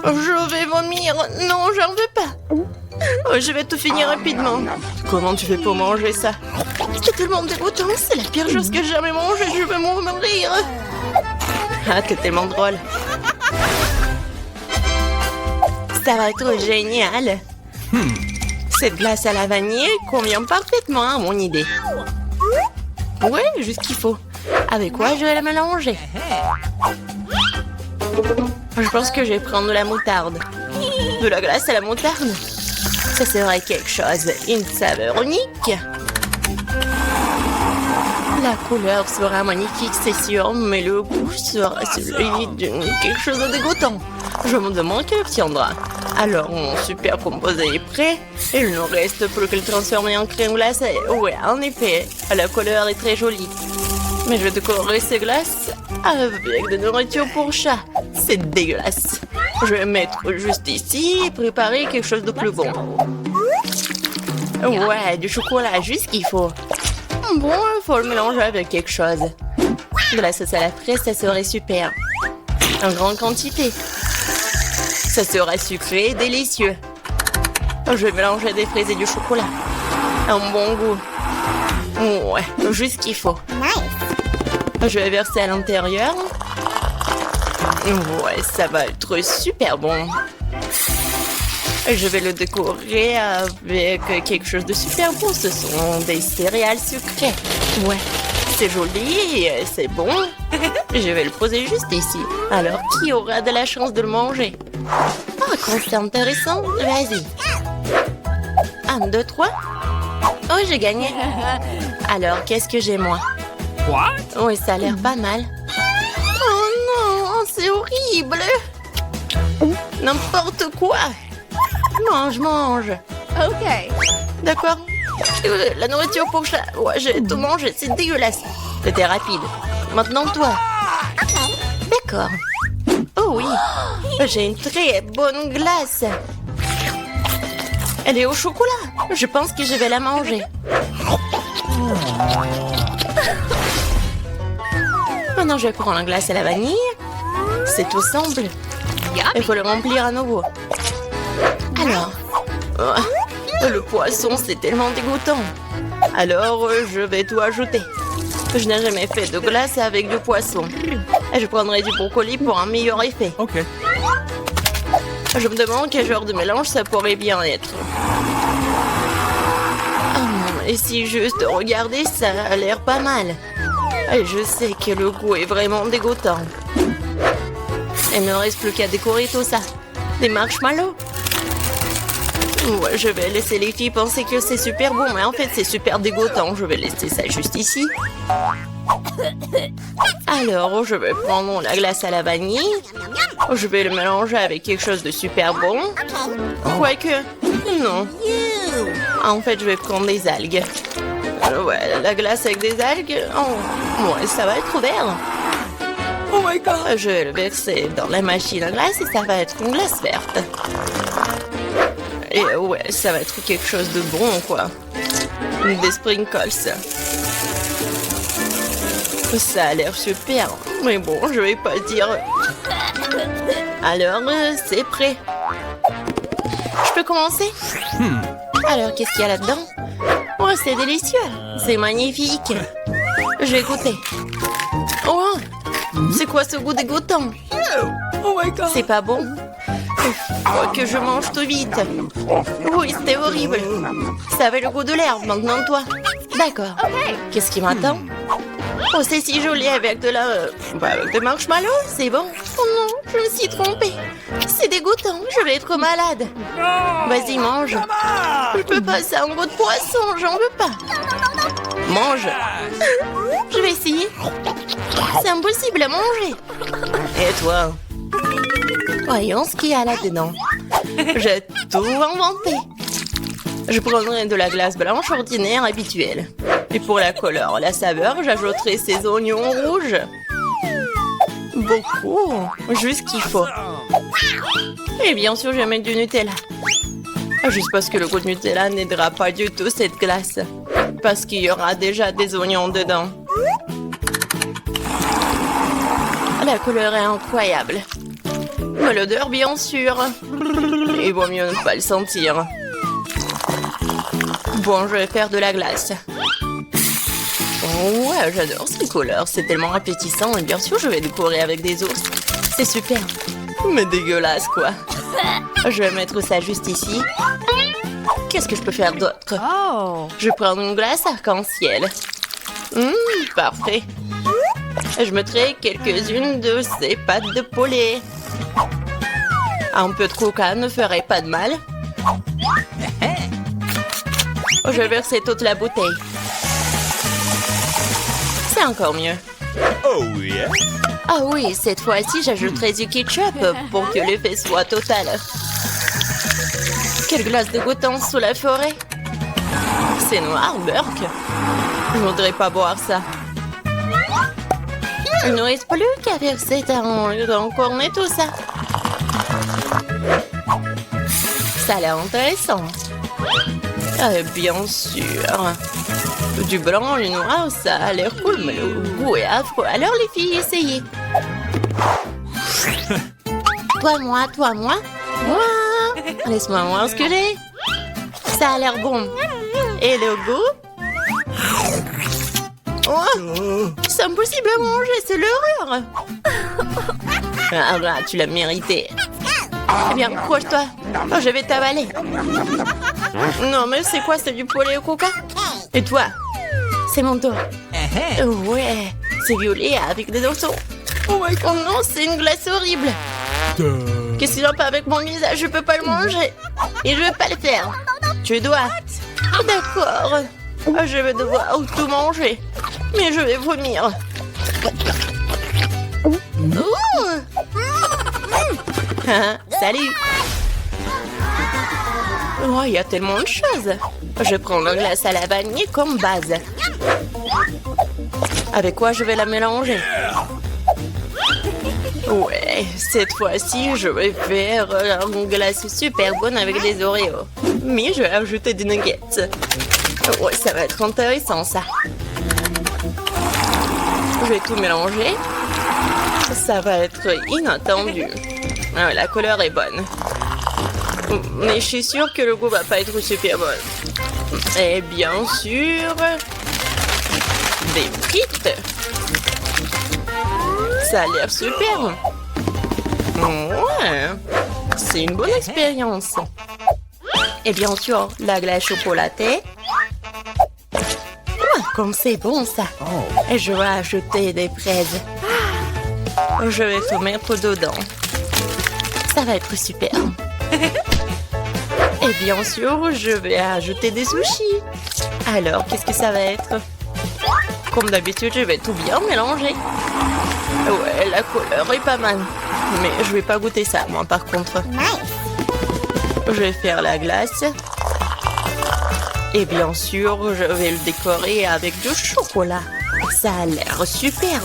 Je vais vomir. Non, j'en veux pas. Je vais tout finir rapidement. Comment tu fais pour manger ça? C'est tellement dégoûtant. C'est la pire chose que j'ai jamais mangée. Je vais mourir. Ah, t'es tellement drôle. Ça va être génial. Cette glace à la vanille convient parfaitement à mon idée. Ouais, juste ce qu'il faut. Avec quoi je vais la mélanger? Je pense que je vais prendre de la moutarde. De la glace à la moutarde? Ça serait quelque chose. Une saveur unique. La couleur sera magnifique, c'est sûr, mais le goût sera celui de quelque chose de dégoûtant. Je me demande qui l'obtiendra. Alors, mon super composé est prêt. Il ne reste plus que le transformer en crème glacée. Ouais, en effet, la couleur est très jolie. Mais je vais décorer ces glaces avec de nourriture pour chat. C'est dégueulasse. Je vais mettre juste ici et préparer quelque chose de plus bon. Ouais, du chocolat, juste ce qu'il faut. Bon, il faut le mélanger avec quelque chose. De la sauce à la fraise, ça serait super. En grande quantité. Ça sera sucré et délicieux. Je vais mélanger des fraises et du chocolat. Un bon goût. Ouais, juste ce qu'il faut. Je vais verser à l'intérieur. Ouais, ça va être super bon. Je vais le décorer avec quelque chose de super bon. Ce sont des céréales sucrées. Ouais, c'est joli et c'est bon. Je vais le poser juste ici. Alors, qui aura de la chance de le manger? Ah, quand c'est intéressant, vas-y. 1, 2, 3. Oh, j'ai gagné. Alors, qu'est-ce que j'ai, moi? Oui, ça a l'air pas mal. Oh non, c'est horrible. N'importe quoi. Mange, mange. OK. D'accord. La nourriture pour chat. Ouais, j'ai tout mangé, c'est dégueulasse. C'était rapide. Maintenant, toi. D'accord. Oh oui, j'ai une très bonne glace. Elle est au chocolat. Je pense que je vais la manger. Maintenant, je vais prendre la glace à la vanille. C'est tout simple. Il faut le remplir à nouveau. Alors, le poisson, c'est tellement dégoûtant. Alors, je vais tout ajouter. Je n'ai jamais fait de glace avec du poisson. Et je prendrai du brocoli pour un meilleur effet. Ok. Je me demande quel genre de mélange ça pourrait bien être. Et si juste regarder, ça a l'air pas mal. Et je sais que le goût est vraiment dégoûtant. Il ne reste plus qu'à décorer tout ça. Des marshmallows. Ouais, je vais laisser les filles penser que c'est super bon, mais en fait c'est super dégoûtant. Je vais laisser ça juste ici. Alors, je vais prendre la glace à la vanille. Je vais le mélanger avec quelque chose de super bon. Quoique, non. En fait, je vais prendre des algues. Ouais, la glace avec des algues, oh, ouais, ça va être vert. Oh my god! Je vais le verser dans la machine à glace et ça va être une glace verte. Et ouais, ça va être quelque chose de bon, quoi. Des sprinkles. Ça a l'air super. Mais bon, je vais pas dire. Alors, c'est prêt. Je peux commencer? Alors, qu'est-ce qu'il y a là-dedans? Oh, c'est délicieux. C'est magnifique. Je vais goûter. Oh, c'est quoi ce goût dégoûtant? Oh my god. C'est pas bon. Faut que je mange tout vite. Oui, c'était horrible. Ça avait le goût de l'herbe, maintenant toi. D'accord. Qu'est-ce qui m'attend? Oh, c'est si joli avec de la... avec des marshmallows, c'est bon. Oh non, je me suis trompée. C'est dégoûtant, je vais être malade. Vas-y, mange. Je peux pas, c'est un goût de poisson, j'en veux pas. Mange. Je vais essayer. C'est impossible à manger. Et toi? Voyons ce qu'il y a là-dedans. J'ai tout inventé. Je prendrai de la glace blanche ordinaire habituelle. Et pour la couleur, la saveur, j'ajouterai ces oignons rouges. Beaucoup, juste qu'il faut. Et bien sûr, je vais mettre du Nutella. Juste parce que le goût de Nutella n'aidera pas du tout cette glace. Parce qu'il y aura déjà des oignons dedans. La couleur est incroyable. Mais l'odeur, bien sûr. Il vaut mieux ne pas le sentir. Bon, je vais faire de la glace. Oh ouais, j'adore ces couleurs. C'est tellement appétissant. Et bien sûr, je vais décorer avec des ours. C'est super. Mais dégueulasse, quoi. Je vais mettre ça juste ici. Qu'est-ce que je peux faire d'autre? Oh. Je vais prendre une glace arc-en-ciel. Parfait. Je mettrai quelques-unes de ces pâtes de poulet. Un peu de coca ne ferait pas de mal. Je vais verser toute la bouteille. C'est encore mieux. Oh yeah. Ah oui, cette fois-ci, j'ajouterai du ketchup pour que l'effet soit total. Quelle glace dégoûtante sous la forêt. C'est noir, Burke. Je ne voudrais pas boire ça. Il ne reste plus qu'à verser dans cornet tout ça. Ça a l'air intéressant. Bien sûr. Du blanc, le noir, ça a l'air cool, mais le goût est affreux. Alors les filles, essayez. Toi, moi. Moi. Laisse-moi voir ce que j'ai. Ça a l'air bon. Et le goût? Oh, c'est impossible à manger, c'est l'horreur. Ah là, tu l'as mérité. Eh bien, accroche-toi. Oh, je vais t'avaler. Non, mais c'est quoi, c'est du poulet au coca? Et toi? C'est mon tour. Ouais, c'est violet avec des dessous. Oh non, c'est une glace horrible. Qu'est-ce qu'il y a pas avec mon visage? Je peux pas le manger. Et je veux pas le faire. Tu dois. D'accord. Je vais devoir tout manger. Mais je vais vomir. Salut. Oh, il y a tellement de choses. Je prends la glace à la vanille comme base. Avec quoi je vais la mélanger? Ouais, cette fois-ci, je vais faire une glace super bonne avec des Oreos. Mais je vais ajouter des nuggets. Ouais, ça va être intéressant, ça. Je vais tout mélanger. Ça va être inattendu. Ah, la couleur est bonne. Mais je suis sûre que le goût va pas être super bon. Et bien sûr, des frites. Ça a l'air super. Ouais, c'est une bonne expérience. Et bien sûr, la glace chocolatée. Ouais, comme c'est bon ça. Et je vais ajouter des fraises. Je vais tout mettre dedans. Ça va être super. Et bien sûr, je vais ajouter des sushis. Alors, qu'est-ce que ça va être? Comme d'habitude, je vais tout bien mélanger. Ouais, la couleur est pas mal. Mais je vais pas goûter ça, moi, par contre. Je vais faire la glace. Et bien sûr, je vais le décorer avec du chocolat. Ça a l'air super.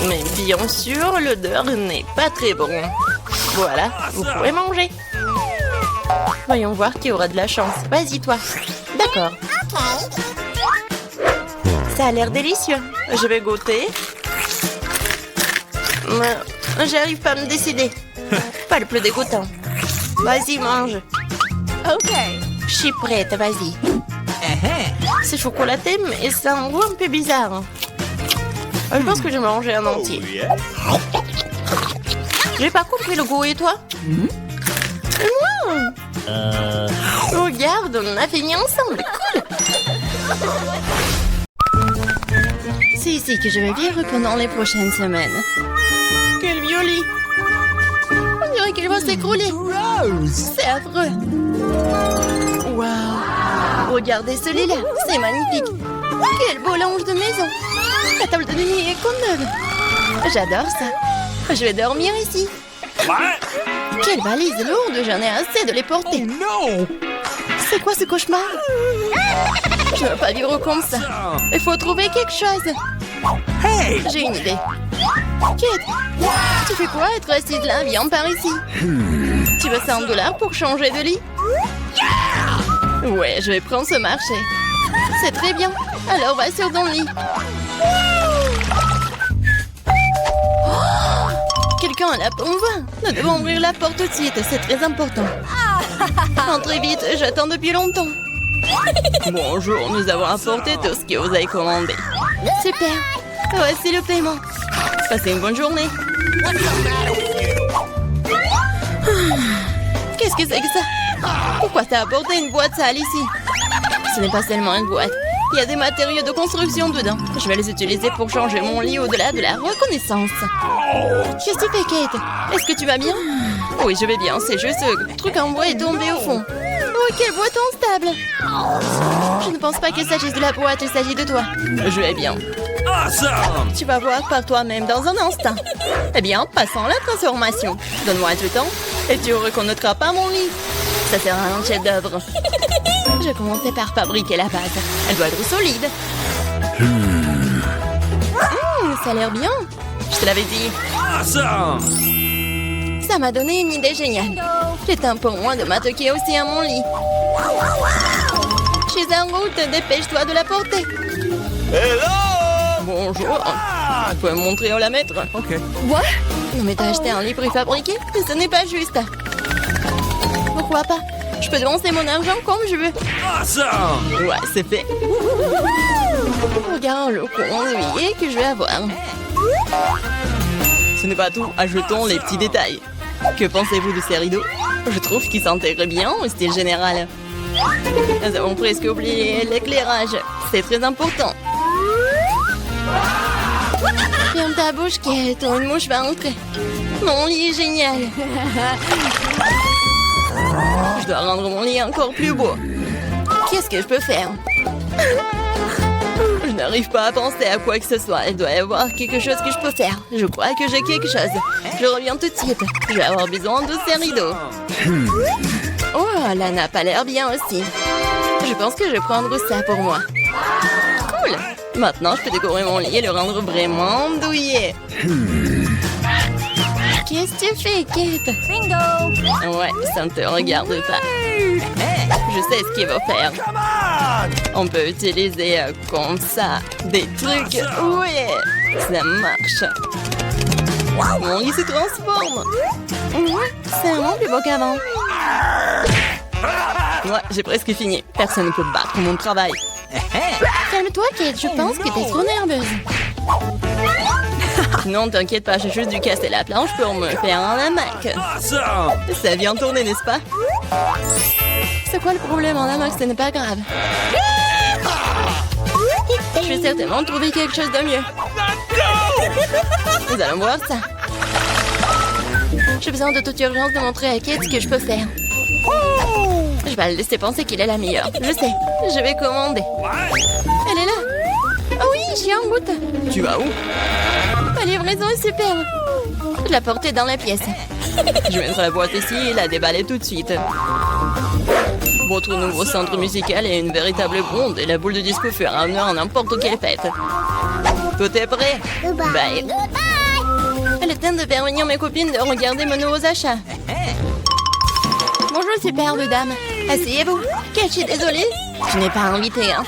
Mais bien sûr, l'odeur n'est pas très bon. Voilà, vous pouvez manger. Voyons voir qui aura de la chance. Vas-y, toi. D'accord. Ça a l'air délicieux. Je vais goûter. J'arrive pas à me décider. Pas le plus dégoûtant. Vas-y, mange. Ok. Je suis prête, vas-y. C'est chocolaté, mais ça a un goût un peu bizarre. Je pense que je vais manger un entier. Oh yeah. J'ai pas compris le goût, et toi? Regarde, on a fini ensemble. Cool. C'est ici que je vais vivre pendant les prochaines semaines. Quel violet. On dirait qu'il va s'écrouler. C'est affreux. Waouh. Regardez celui-là, c'est magnifique. Quel beau linge de maison. La table de nuit est comme neuve. J'adore ça. Je vais dormir ici. Quelle valise lourde, j'en ai assez de les porter. No. C'est quoi ce cauchemar? Je ne veux pas vivre comme ça. Il faut trouver quelque chose. Hey. J'ai une idée. Kate, tu fais quoi être assise là? Viens par ici. Tu veux $100 pour changer de lit? Ouais, je vais prendre ce marché. C'est très bien. Alors va sur ton lit. Quelqu'un a la pompe. Nous devons ouvrir la porte tout de suite, c'est très important. Entrez vite, j'attends depuis longtemps. Bonjour, nous avons apporté tout ce que vous avez commandé. Super, voici le paiement. Passez une bonne journée. Qu'est-ce que c'est que ça? Pourquoi t'as apporté une boîte sale ici? Ce n'est pas seulement une boîte. Il y a des matériaux de construction dedans. Je vais les utiliser pour changer mon lit au-delà de la reconnaissance. Qu'est-ce que tu fais, Kate? Est-ce que tu vas bien? Oui, je vais bien. C'est juste ce truc en bois est tombé au fond. Oh, quelle boîte instable! Je ne pense pas qu'il s'agisse de la boîte, il s'agit de toi. Je vais bien. Awesome. Tu vas voir par toi-même dans un instant. Eh bien, passons à la transformation. Donne-moi du temps et tu reconnaîtras pas mon lit. Ça sera un chef-d'œuvre. Je commençais par fabriquer la base. Elle doit être solide. Ça a l'air bien. Je te l'avais dit. Awesome. Ça m'a donné une idée géniale. J'ai un peu moins de m'attaquer aussi à mon lit. Je suis en route, dépêche-toi de la porter. Hello. Bonjour. Tu peux me montrer où la mettre? Ok. Quoi? Non mais t'as acheté un lit préfabriqué? Mais ce n'est pas juste. Pourquoi pas? Je peux dépenser mon argent comme je veux. Awesome. Ouais, c'est fait. Regarde le conduit que je vais avoir. Ce n'est pas tout, ajoutons les petits détails. Que pensez-vous de ces rideaux? Je trouve qu'ils s'intègrent bien au style général. Nous avons presque oublié l'éclairage. C'est très important. Ferme ta bouche, Kate, ou une mouche va entrer. Mon lit est génial. Je dois rendre mon lit encore plus beau. Ok, Qu'est-ce que je peux faire? Je n'arrive pas à penser à quoi que ce soit. Il doit y avoir quelque chose que je peux faire. Je crois que j'ai quelque chose. Je reviens tout de suite. Je vais avoir besoin de ces rideaux. Oh, la nappe a l'air bien aussi. Je pense que je vais prendre ça pour moi. Cool! Maintenant, je peux décorer mon lit et le rendre vraiment douillet. Qu'est-ce que tu fais, Kate? Bingo! Ouais, ça ne te regarde pas. Je sais ce qu'il va faire. On peut utiliser comme ça des trucs. Ouais, ça marche. Mon lit se transforme. Ouais, c'est vraiment plus beau qu'avant. Ouais, j'ai presque fini. Personne ne peut battre mon travail. Calme-toi, Kate. Je pense que t'es trop nerveuse. Non, t'inquiète pas, j'ai juste dû casser la planche pour me faire un hamac. Awesome! Ça vient tourner, n'est-ce pas? C'est quoi le problème en hamac? Ce n'est pas grave. Je vais certainement trouver quelque chose de mieux. Nous allons voir ça. J'ai besoin de toute urgence de montrer à Kate ce que je peux faire. Je vais le laisser penser qu'il est la meilleure. Je sais, je vais commander. Elle est là. Oh oui, j'y ai un goût. Tu vas où? La livraison est superbe. Je l'ai portée dans la pièce. Je mettrai la boîte ici et la déballer tout de suite. Votre nouveau centre musical est une véritable bombe et la boule de disco fera honneur à n'importe quelle fête. Tout est prêt? Bye. Elle est temps de faire venir mes copines de regarder mes nouveaux achats. Bonjour, superbe dame. Asseyez-vous. Je suis désolée. Je n'ai pas invité, hein.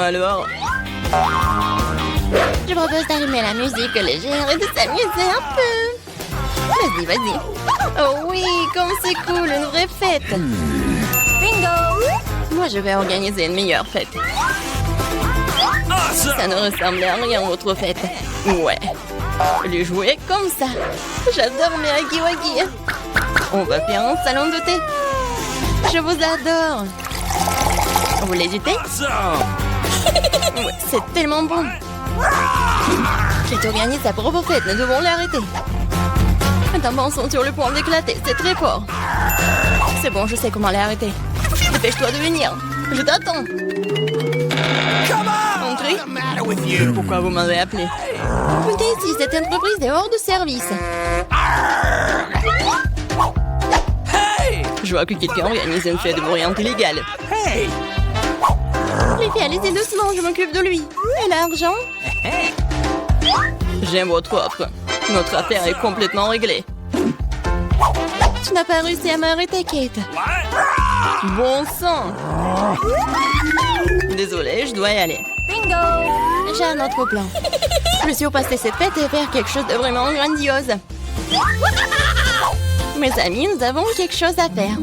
Alors? Je propose d'allumer la musique légère et de s'amuser un peu. Vas-y, vas-y. Oh oui, comme c'est cool, une vraie fête. Bingo! Moi, je vais organiser une meilleure fête. Ça ne ressemble à rien, votre fête. Ouais. Les jouets comme ça. J'adore mes huggy-wuggy. On va faire un salon de thé. Je vous adore. Vous voulez du thé? Ouais, c'est tellement bon. J'ai organisé sa propre fête, nous devons l'arrêter. Les tampons sont sur le point d'éclater, c'est très fort. C'est bon, je sais comment l'arrêter. Dépêche-toi de venir, je t'attends. Entrez. Pourquoi vous m'avez appelé? Écoutez, si cette entreprise est hors de service. Je vois que quelqu'un organise une fête bruyante illégale. Les filles, allez-y doucement, je m'occupe de lui. Et l'argent? J'aime votre offre. Notre affaire est complètement réglée. Tu n'as pas réussi à m'arrêter, Kate. Bon sang. Désolée, je dois y aller. Bingo! J'ai un autre plan. Je suis passer cette fête et faire quelque chose de vraiment grandiose. Mes amis, nous avons quelque chose à faire.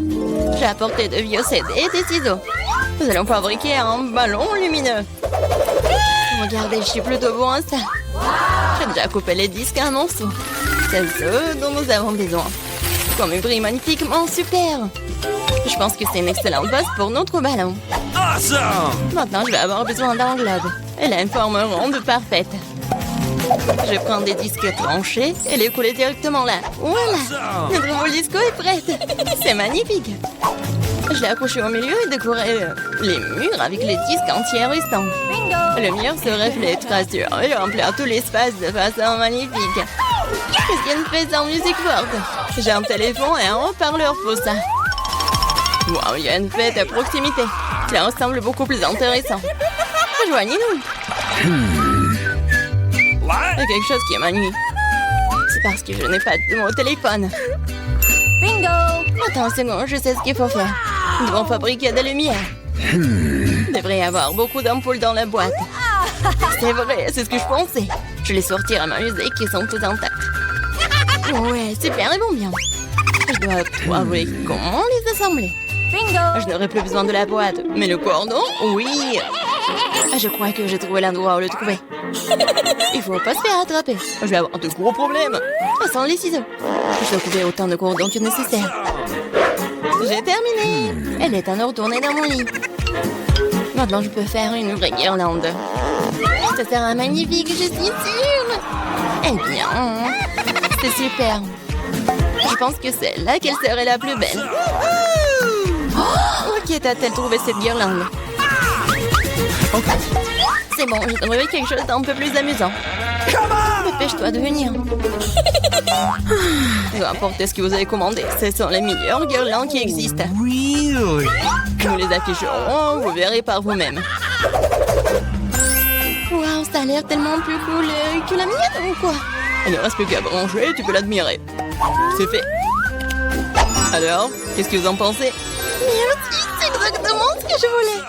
J'ai apporté de vieux CD et des ciseaux. Nous allons fabriquer un ballon lumineux. Regardez, je suis plutôt bon à ça. J'ai déjà coupé les disques à un morceau. C'est ce dont nous avons besoin. Comme il brille magnifiquement, super. Je pense que c'est une excellente base pour notre ballon. Maintenant, je vais avoir besoin d'un globe. Elle a une forme ronde parfaite. Je prends des disques tranchés et les coller directement là. Voilà, notre nouveau disco est prête. C'est magnifique. Je l'ai accroché au milieu et décoré les murs avec les disques entiers restants. Le mur se reflètera sur et remplir tout l'espace de façon magnifique. Qu'est-ce qu'il y a de fait en musique forte? J'ai un téléphone et un haut-parleur pour ça. Wow, il y a une fête à proximité. Cela ressemble beaucoup plus intéressant. Rejoignez-nous. Il y a quelque chose qui est manié. C'est parce que je n'ai pas de mon téléphone. Bingo! Attends une seconde, je sais ce qu'il faut faire. Nous devons fabriquer des lumières. Il devrait y avoir beaucoup d'ampoules dans la boîte. C'est vrai, c'est ce que je pensais. Je les sortir à m'amuser qui sont toutes intactes. Ouais, super, ils vont bien. Je dois trouver comment les assembler. Je n'aurai plus besoin de la boîte. Mais le cordon, oui. Je crois que j'ai trouvé l'endroit où le trouver. Il faut pas se faire attraper. Je vais avoir de gros problèmes. Sans les ciseaux. Je dois couper autant de cordons que nécessaire. J'ai terminé. Elle est en retournée dans mon lit. Maintenant, je peux faire une vraie guirlande. Ça sera magnifique, je suis sûre. Eh bien, c'est super. Je pense que c'est là qu'elle serait la plus belle. Oh, Qui t'a-t-elle trouvé cette guirlande? C'est bon, j'ai trouvé quelque chose d'un peu plus amusant. Dépêche-toi de venir. Peu importe ce que vous avez commandé, ce sont les meilleures guirlandes qui existent. Nous les afficherons, vous verrez par vous-même. Waouh, ça a l'air tellement plus cool que la mienne ou quoi? Il ne reste plus qu'à brancher, tu peux l'admirer. C'est fait. Alors, qu'est-ce que vous en pensez? Merci, c'est exactement ce que je voulais.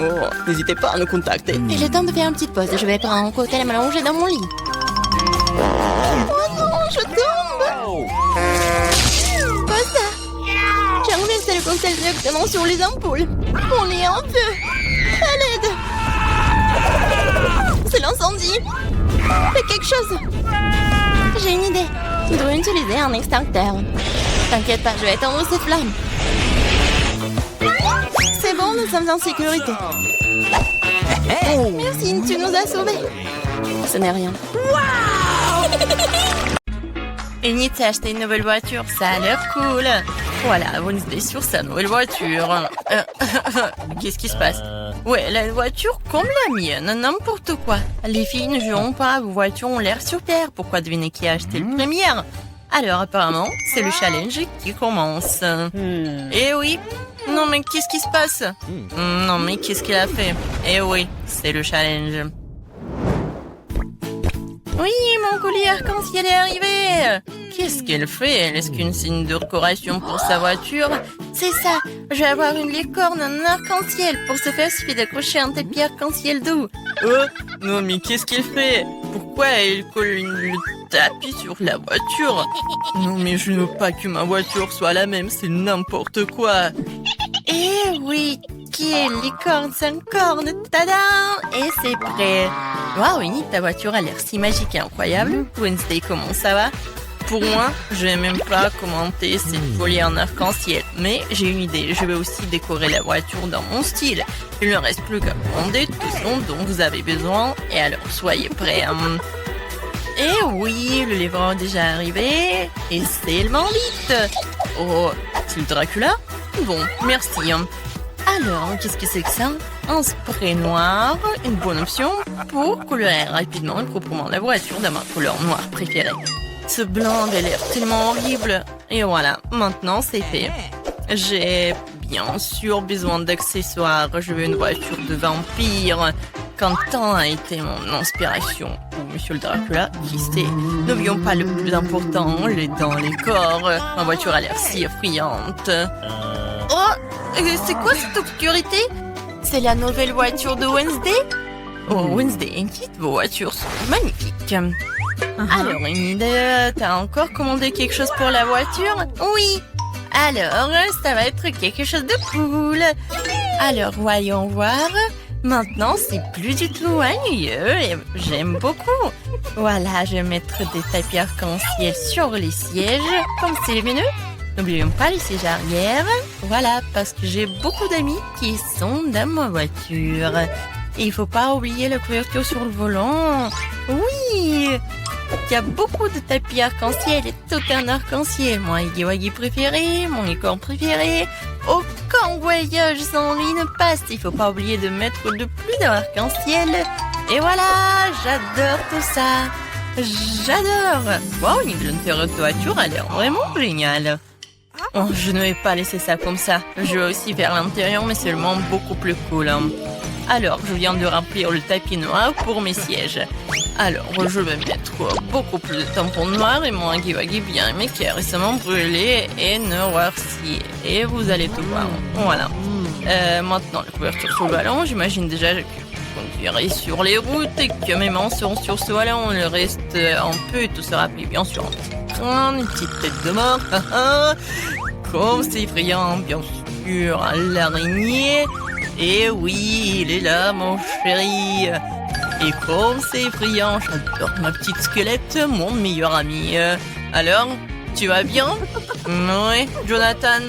Oh, n'hésitez pas à nous contacter. Il est temps de faire une petite pause. Je vais prendre un cocktail à m'allonger dans mon lit. Oh non, je tombe. Pas ça. J'ai renversé le cocktail directement sur les ampoules. On est en feu. À l'aide. C'est l'incendie. Fais quelque chose. J'ai une idée. Nous devons utiliser un extincteur. T'inquiète pas, je vais éteindre ces flammes. C'est bon, nous sommes en sécurité. Merci, tu nous as sauvés. Ce n'est rien. Enid s'est acheté une nouvelle voiture, ça a l'air cool. Voilà, Wednesday sur sa nouvelle voiture. Qu'est-ce qui se passe? Ouais, la voiture comme la mienne, n'importe quoi. Les filles ne joueront pas, vos voitures ont l'air super. Pourquoi deviner qui a acheté le premier? Alors apparemment, c'est le challenge qui commence. Eh oui. Non mais qu'est-ce qui se passe? Non mais qu'est-ce qu'il a fait? Eh oui, c'est le challenge. Oui, mon colis arc-en-ciel est arrivé. Qu'est-ce qu'elle fait? Est-ce qu'une signe de décoration pour sa voiture? C'est ça, je vais avoir une licorne en arc-en-ciel. Pour ce faire, il suffit d'accrocher un tapis arc-en-ciel doux. Oh, non mais qu'est-ce qu'elle fait? Pourquoi elle colle le tapis sur la voiture? Non mais je ne veux pas que ma voiture soit la même, c'est n'importe quoi. Eh oui, qui est licorne sans corne? Tada! Et c'est prêt. Waouh, Enid, ta voiture a l'air si magique et incroyable. Wednesday, comment ça va? Pour moi, je vais même pas commenter cette folie en arc-en-ciel. Mais j'ai une idée, je vais aussi décorer la voiture dans mon style. Il ne reste plus qu'à commander tout ce dont vous avez besoin. Et alors, soyez prêts. Et oui, le livreur est déjà arrivé. Et c'est le vite. Oh, c'est le Dracula? Bon, merci. Alors, qu'est-ce que c'est que ça? Un spray noir, une bonne option pour colorer rapidement et proprement la voiture de ma couleur noire préférée. Ce blanc a l'air tellement horrible. Et voilà, maintenant c'est fait. J'ai bien sûr besoin d'accessoires. Je veux une voiture de vampire. Quentin a été mon inspiration. Ou Monsieur le Dracula, qui sait? N'oublions pas le plus important, les dents, les corps. Ma voiture a l'air si effrayante. Oh, c'est quoi cette obscurité? C'est la nouvelle voiture de Wednesday? Oh, Wednesday, Enid, vos voitures sont magnifiques. Alors, Enid, t'as encore commandé quelque chose pour la voiture? Oui. Alors, ça va être quelque chose de cool. Alors, voyons voir. Maintenant, c'est plus du tout ennuyeux et j'aime beaucoup. Voilà, je vais mettre des tapis arc-en-ciel sur les sièges, comme c'est lumineux. N'oublions pas les sièges arrière. Voilà, parce que j'ai beaucoup d'amis qui sont dans ma voiture. Et il faut pas oublier la couverture sur le volant. Oui, il y a beaucoup de tapis arc-en-ciel et tout un arc-en-ciel. Mon Huggy Wuggy préféré, mon licorne préféré. Aucun voyage sans lui ne passe. Il faut pas oublier de mettre de plus d'arc-en-ciel. Et voilà, j'adore tout ça. J'adore. Wow, l'intérieur de voiture a l'air vraiment génial. Oh, je ne vais pas laisser ça comme ça. Je vais aussi faire l'intérieur, mais seulement beaucoup plus cool. Alors, je viens de remplir le tapis noir pour mes sièges. Alors, je vais mettre beaucoup plus de tampons noirs et mon Huggy Wuggy bien aimé qui est récemment brûlé et noirci. Et vous allez tout voir. Voilà. Maintenant, la couverture sur le ballon, j'imagine déjà que je conduirai sur les routes et que mes mains seront sur ce ballon. Le reste, un peu, tout sera pris bien sûr. Une petite tête de mort. Comme c'est effrayant, bien sûr. L'araignée. Et oui, il est là, mon chéri. Et comme c'est effrayant, j'adore ma petite squelette, mon meilleur ami. Alors, tu vas bien? Oui, Jonathan.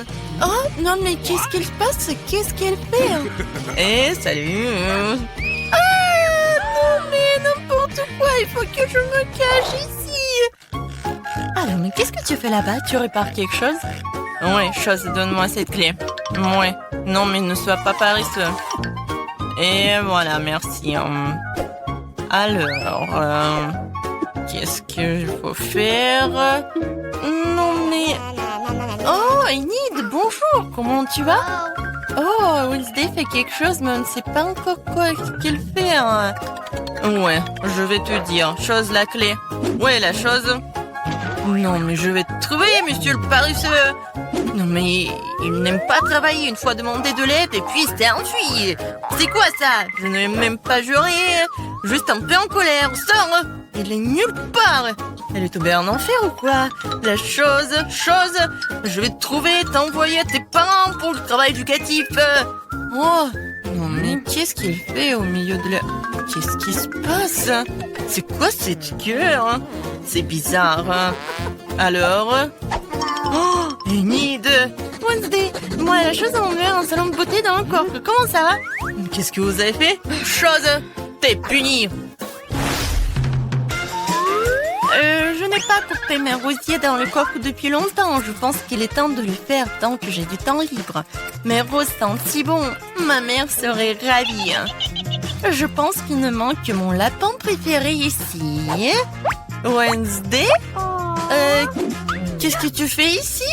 Oh, non, mais qu'est-ce qu'elle se passe? Qu'est-ce qu'elle fait? Eh, salut. Ah, non, mais n'importe quoi, il faut que je me cache ici. Alors, mais qu'est-ce que tu fais là-bas? Tu répares quelque chose? Ouais, chose, donne-moi cette clé. Ouais, non mais ne sois pas paresseux. Et voilà, merci. Alors, qu'est-ce que je faut faire? Non mais... Oh, Enid, bonjour, comment tu vas? Oh, Wednesday fait quelque chose, mais on ne sait pas encore quoi qu'elle fait. Hein. Ouais, je vais te dire. Chose, la clé. Ouais, la chose. Non, mais je vais te trouver, monsieur le paresseux. Non, mais il n'aime pas travailler. Une fois demandé de l'aide et puis s'est enfui. C'est quoi ça? Je n'ai même pas juré. Juste un peu en colère. Sors! Elle est nulle part. Elle est tombée en enfer ou quoi? La chose, je vais te trouver, t'envoyer à tes parents pour le travail éducatif. Oh, non mais qu'est-ce qu'il fait au milieu de la... Qu'est-ce qui se passe? C'est quoi cette gueule? C'est bizarre. Alors... Oh, Enid! Wednesday, moi la chose a ouvert un salon de beauté dans le coffre. Comment ça va? Qu'est-ce que vous avez fait? Chose, t'es punie. Je n'ai pas coupé mes rosiers dans le coffre depuis longtemps. Je pense qu'il est temps de le faire tant que j'ai du temps libre. Mes roses sentent si bon. Ma mère serait ravie. Je pense qu'il ne manque que mon lapin préféré ici. Wednesday? Qu'est-ce que tu fais ici?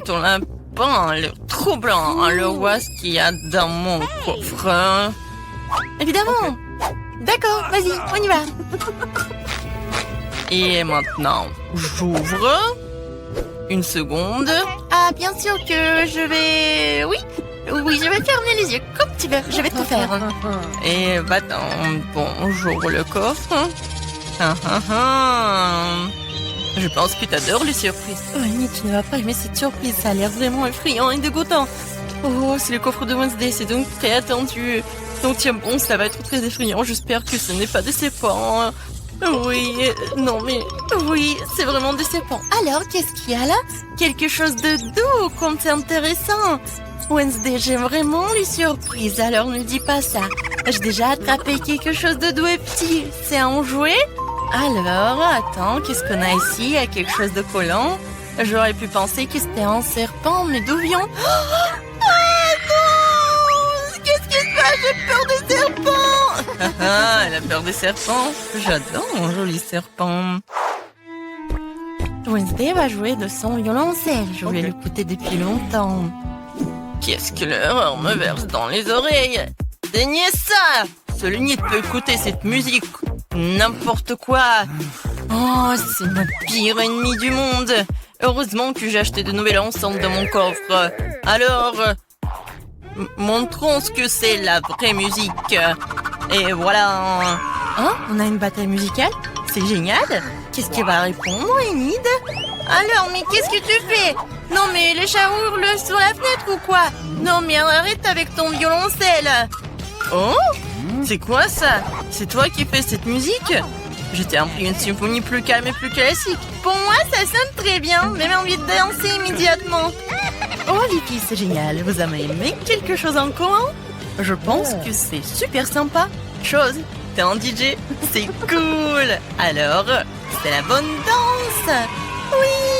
Ton lapin a l'air trop blanc. Alors, vois ce qu'il y a dans mon coffre. Évidemment. D'accord, vas-y, on y va. Et maintenant, j'ouvre. Une seconde. Ah, bien sûr que je vais... Oui, je vais fermer les yeux comme tu veux. Je vais tout faire. Et bon, j'ouvre le coffre. Je pense que tu adores les surprises. Oh, Annie, tu ne vas pas aimer cette surprise. Ça a l'air vraiment effrayant et dégoûtant. Oh, c'est le coffre de Wednesday. C'est donc très attendu. Donc tiens bon, ça va être très effrayant. J'espère que ce n'est pas décevant. Oui, non mais... Oui, c'est vraiment décevant. Alors, qu'est-ce qu'il y a là? Quelque chose de doux, comme c'est intéressant. Wednesday, j'aime vraiment les surprises, alors ne dis pas ça. J'ai déjà attrapé quelque chose de doux et petit. C'est un jouet? Alors, attends, qu'est-ce qu'on a ici? Il y a quelque chose de collant. J'aurais pu penser que c'était un serpent, mais d'où vient... Ah non! Qu'est-ce qui se passe? J'ai peur des serpents! Elle a peur des serpents. J'adore mon joli serpent. Wednesday va jouer de son violoncelle. Je voulais l'écouter depuis longtemps. Qu'est-ce que l'horreur me verse dans les oreilles? Daignez ça! Seul Enid peut écouter cette musique. N'importe quoi. Oh, c'est mon pire ennemi du monde. Heureusement que j'ai acheté de nouvelles enceintes dans mon coffre. Alors, montrons ce que c'est la vraie musique. Et voilà. Oh, on a une bataille musicale? C'est génial. Qu'est-ce qu'elle va répondre, Enid? Alors, mais qu'est-ce que tu fais? Non, mais les chats hurlent sur la fenêtre ou quoi? Non, mais arrête avec ton violoncelle. Oh, c'est quoi ça? C'est toi qui fais cette musique? Je t'ai appris une symphonie plus calme et plus classique. Pour moi, ça sonne très bien. Même envie de danser immédiatement. Oh, les filles, c'est génial. Vous avez aimé quelque chose en commun? Je pense que c'est super sympa. Chose, t'es un DJ. C'est cool. Alors, c'est la bonne danse. Oui.